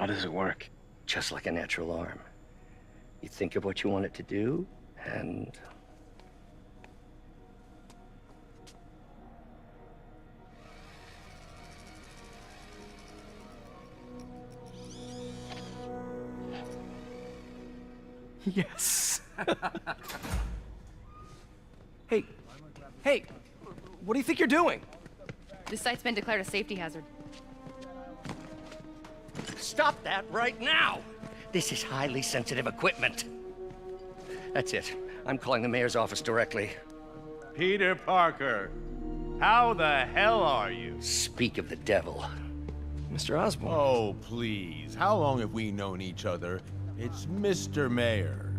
does it work? Just like a natural arm. You think of what you want it to do, and... Yes. Hey, hey, what do you think you're doing? This site's been declared a safety hazard. Stop that right now! This is highly sensitive equipment. That's it. I'm calling the mayor's office directly. Peter Parker, how the hell are you? Speak of the devil. Mr. Osborn. Oh, please. How long have we known each other? It's Mr. Mayor.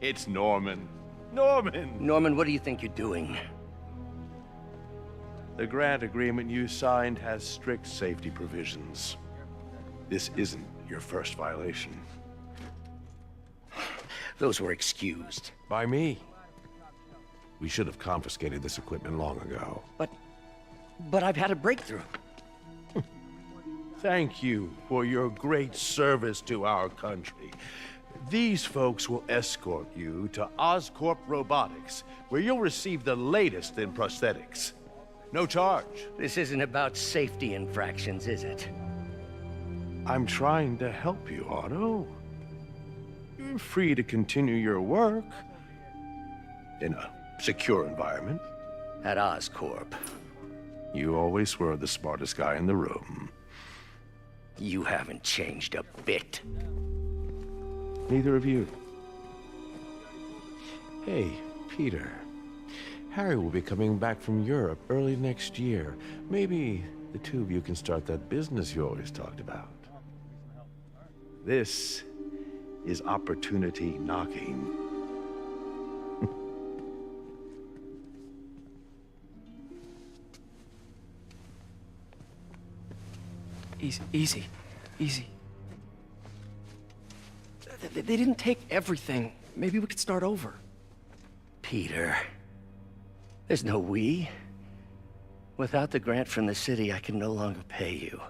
It's Norman. Norman! Norman, what do you think you're doing? The grant agreement you signed has strict safety provisions. This isn't your first violation. Those were excused. By me. We should have confiscated this equipment long ago. But I've had a breakthrough. Thank you for your great service to our country. These folks will escort you to Oscorp Robotics, where you'll receive the latest in prosthetics. No charge. This isn't about safety infractions, is it? I'm trying to help you, Otto. You're free to continue your work in a secure environment. At Oscorp. You always were the smartest guy in the room. You haven't changed a bit. Neither of you. Hey, Peter. Harry will be coming back from Europe early next year. Maybe the two of you can start that business you always talked about. This is opportunity knocking. Easy. They didn't take everything. Maybe we could start over. Peter, there's no we. Without the grant from the city, I can no longer pay you.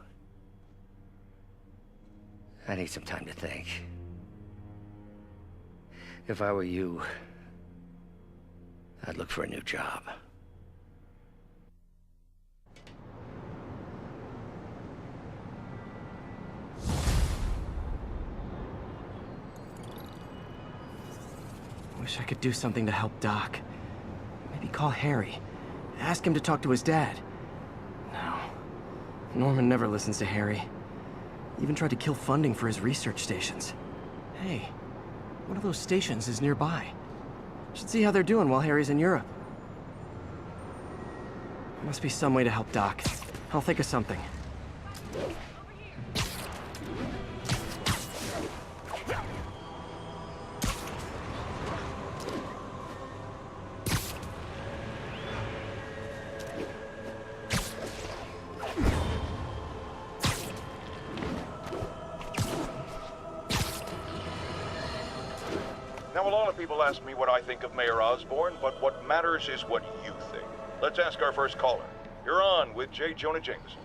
I need some time to think. If I were you, I'd look for a new job. Wish I could do something to help Doc. Maybe call Harry. Ask him to talk to his dad. No. Norman never listens to Harry. Even tried to kill funding for his research stations. Hey, one of those stations is nearby. Should see how they're doing while Harry's in Europe. Must be some way to help Doc. I'll think of something. Now, a lot of people ask me what I think of Mayor Osborn, but what matters is what you think. Let's ask our first caller. You're on with J. Jonah Jameson.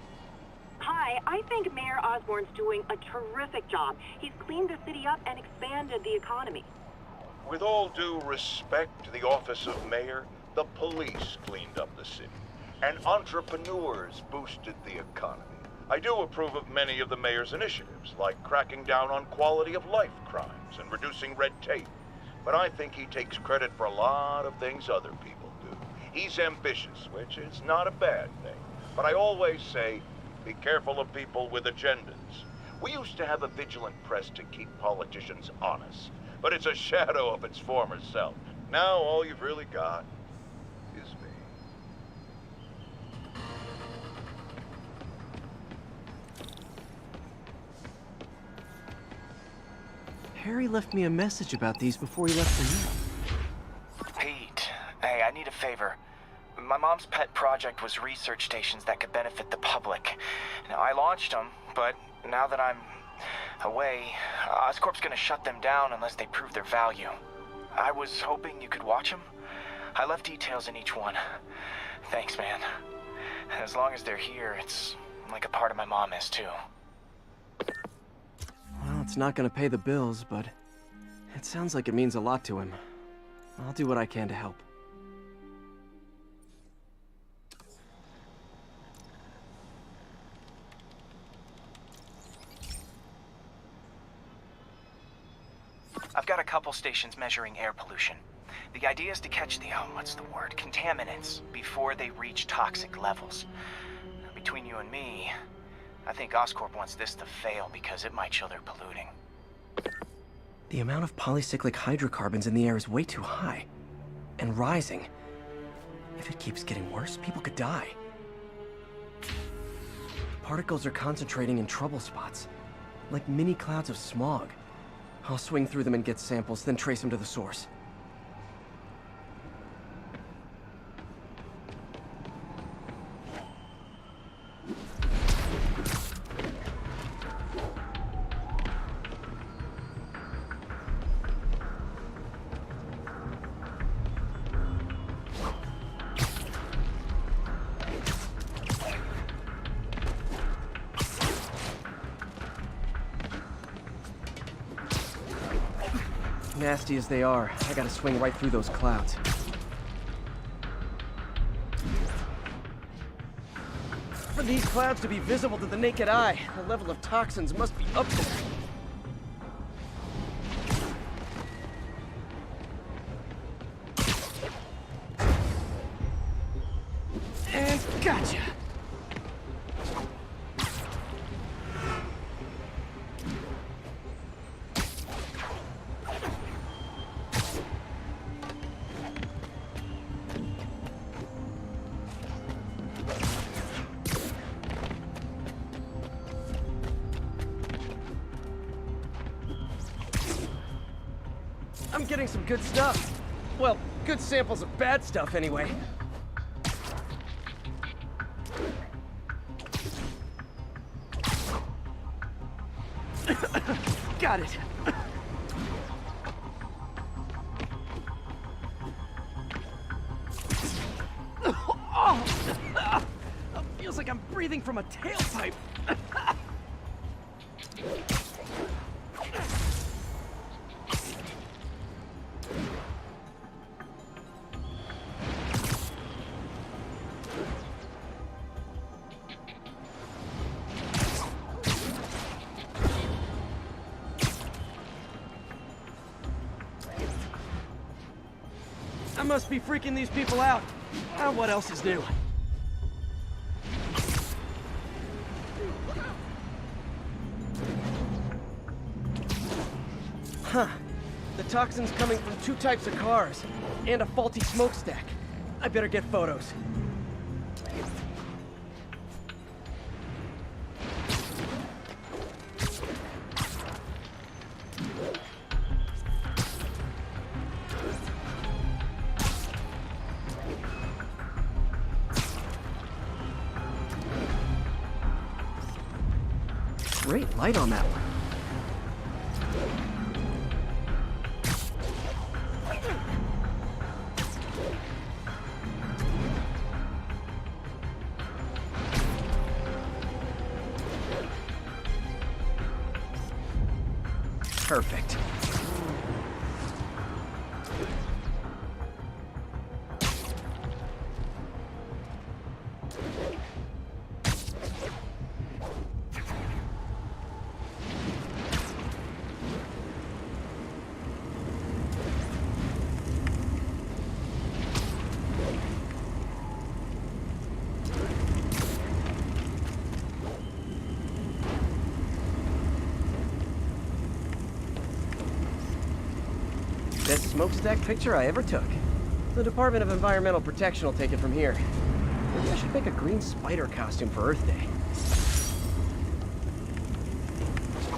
Hi, I think Mayor Osborn's doing a terrific job. He's cleaned the city up and expanded the economy. With all due respect to the office of mayor, the police cleaned up the city, and entrepreneurs boosted the economy. I do approve of many of the mayor's initiatives, like cracking down on quality of life crimes and reducing red tape. But I think he takes credit for a lot of things other people do. He's ambitious, which is not a bad thing. But I always say, be careful of people with agendas. We used to have a vigilant press to keep politicians honest, but it's a shadow of its former self. Now all you've really got is me. Harry left me a message about these before he left for Europe. Pete, hey, I need a favor. My mom's pet project was research stations that could benefit the public. Now, I launched them, but now that I'm away, Oscorp's gonna shut them down unless they prove their value. I was hoping you could watch them. I left details in each one. Thanks, man. As long as they're here, it's like a part of my mom is, too. it's not gonna pay the bills, but it sounds like it means a lot to him. I'll do what I can to help. I've got a couple stations measuring air pollution. The idea is to catch the, contaminants before they reach toxic levels. Between you and me, I think Oscorp wants this to fail because it might show they're polluting. The amount of polycyclic hydrocarbons in the air is way too high. And rising. If it keeps getting worse, people could die. Particles are concentrating in trouble spots, like mini clouds of smog. I'll swing through them and get samples, then trace them to the source. Nasty as they are, I gotta swing right through those clouds. For these clouds to be visible to the naked eye, the level of toxins must be up there. And gotcha! I'm getting some good stuff. Well, good samples of bad stuff, anyway. Got it. Feels like I'm breathing from a tailpipe. I must be freaking these people out. What else is new? Huh. The toxin's coming from 2 types of cars, and a faulty smokestack. I better get photos. Great light on that one. Perfect. Best smokestack picture I ever took. The Department of Environmental Protection will take it from here. Maybe I should make a green spider costume for Earth Day.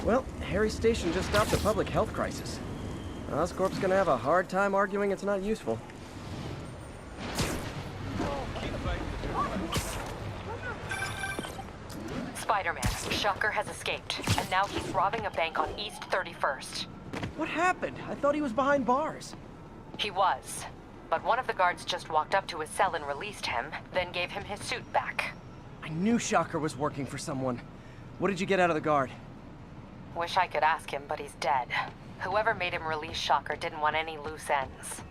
Well, Harry's station just stopped a public health crisis. Oscorp's gonna have a hard time arguing it's not useful. Spider-Man, Shocker has escaped, and now he's robbing a bank on East 31st. What happened? I thought he was behind bars. He was, but one of the guards just walked up to his cell and released him, then gave him his suit back. I knew Shocker was working for someone. What did you get out of the guard? Wish I could ask him, but he's dead. Whoever made him release Shocker didn't want any loose ends.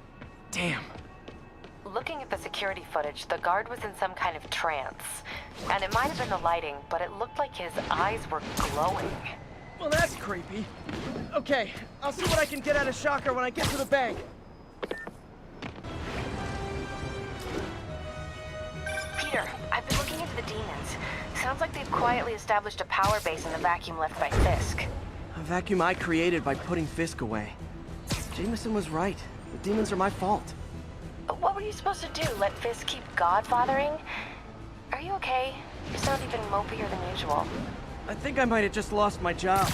Damn. Looking at the security footage, the guard was in some kind of trance. And it might have been the lighting, but it looked like his eyes were glowing. Well, that's creepy. Okay, I'll see what I can get out of Shocker when I get to the bank. Peter, I've been looking into the demons. Sounds like they've quietly established a power base in the vacuum left by Fisk. A vacuum I created by putting Fisk away. Jameson was right. The demons are my fault. What were you supposed to do? Let Fisk keep godfathering? Are you okay? You sound even mopier than usual. I think I might have just lost my job.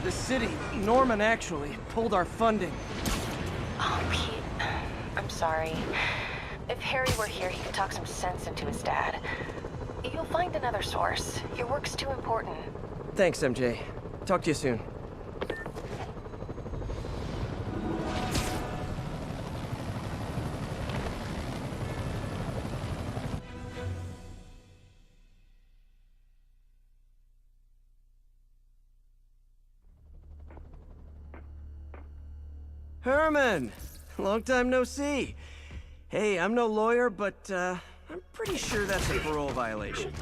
The city, Norman actually, pulled our funding. Oh, Pete. I'm sorry. If Harry were here, he could talk some sense into his dad. You'll find another source. Your work's too important. Thanks, MJ. Talk to you soon. Herman! Long time no see. Hey, I'm no lawyer, but, I'm pretty sure that's a parole violation.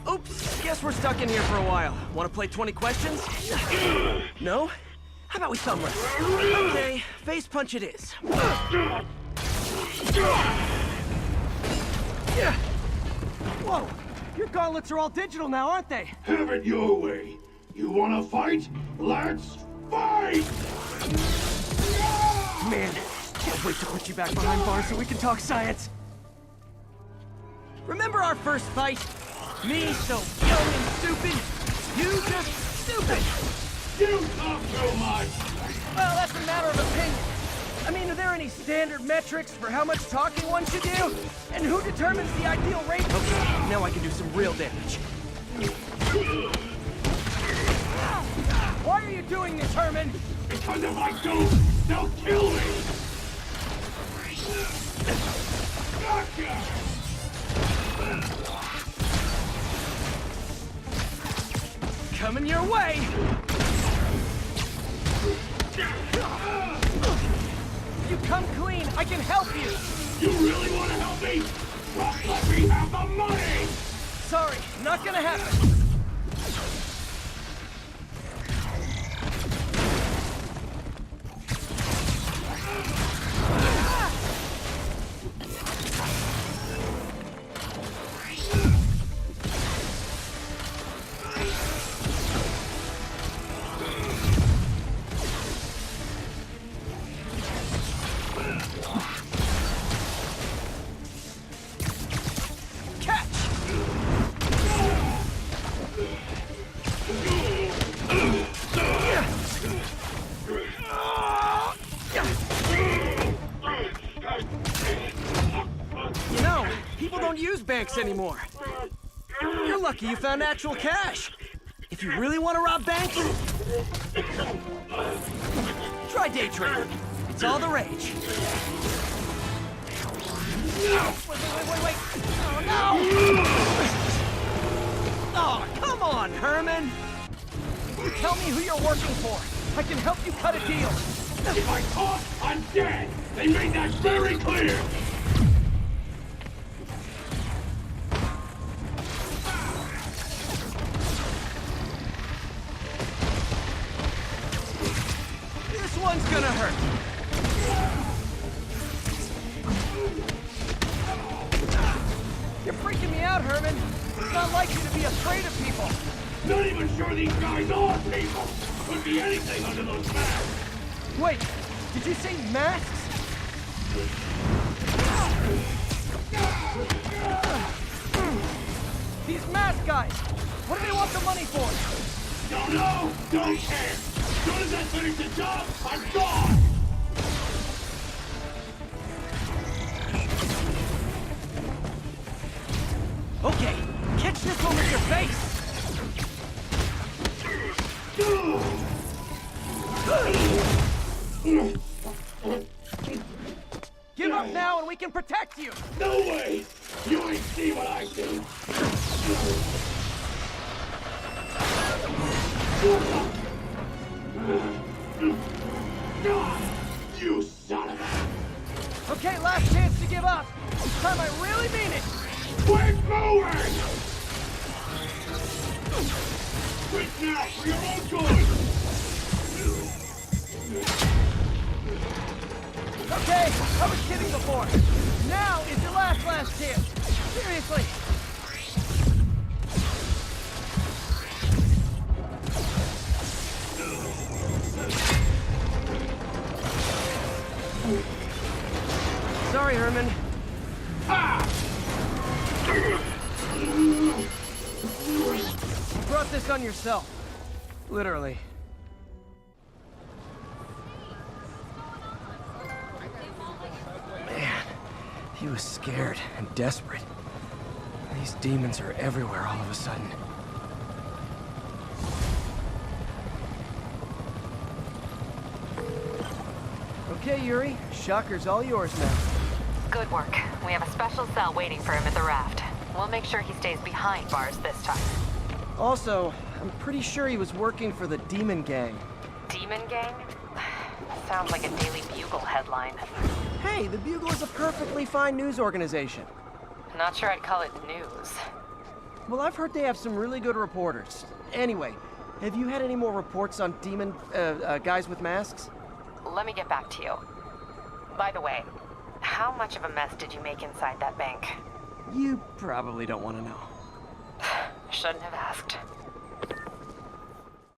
Oops, guess we're stuck in here for a while. Want to play 20 questions? No? How about we thumb wrestle? Okay, face punch it is. Whoa! Your gauntlets are all digital now, aren't they? Have it your way. You wanna fight? Let's fight! Man, can't wait to put you back behind bars so we can talk science. Remember our first fight? Me so young and stupid, you just stupid. You talk too much! Well, that's a matter of opinion. I mean, are there any standard metrics for how much talking one should do? And who determines the ideal rate? Okay, now I can do some real damage. Why are you doing this, Herman? Because if I don't, they'll kill me! Gotcha! Coming your way! You come clean, I can help you! You really want to help me? Just let me have the money! Sorry, not gonna happen. Banks anymore. You're lucky you found actual cash. If you really want to rob banks, try day trading. It's all the rage. Wait. Oh, no! Oh, come on, Herman. You tell me who you're working for. I can help you cut a deal. If I talk, I'm dead. They made that very clear. One's gonna hurt. You're freaking me out, Herman. It's not like you to be afraid of people. Not even sure these guys are people. Could be anything under those masks. Wait, did you say masks? These mask guys, what do they want the money for? Don't know, don't care. As soon as I finish the job, I'm gone! Okay, catch this one with your face! Give up now and we can protect protect you! No way! You ain't see what I do! You son of a... Okay, last chance to give up! This time I really mean it! Quit moving! Quit now for your own good! Okay, I was kidding before. Now is your last chance. Seriously. Sorry, Herman. You brought this on yourself. Literally. Man, he was scared and desperate. These demons are everywhere all of a sudden. Okay, Yuri. Shocker's all yours now. Good work. We have a special cell waiting for him at the raft. We'll make sure he stays behind bars this time. Also, I'm pretty sure he was working for the Demon Gang. Demon Gang? Sounds like a Daily Bugle headline. Hey, the Bugle is a perfectly fine news organization. Not sure I'd call it news. Well, I've heard they have some really good reporters. Anyway, have you had any more reports on demon, guys with masks? Let me get back to you. By the way, how much of a mess did you make inside that bank? You probably don't want to know. Shouldn't have asked.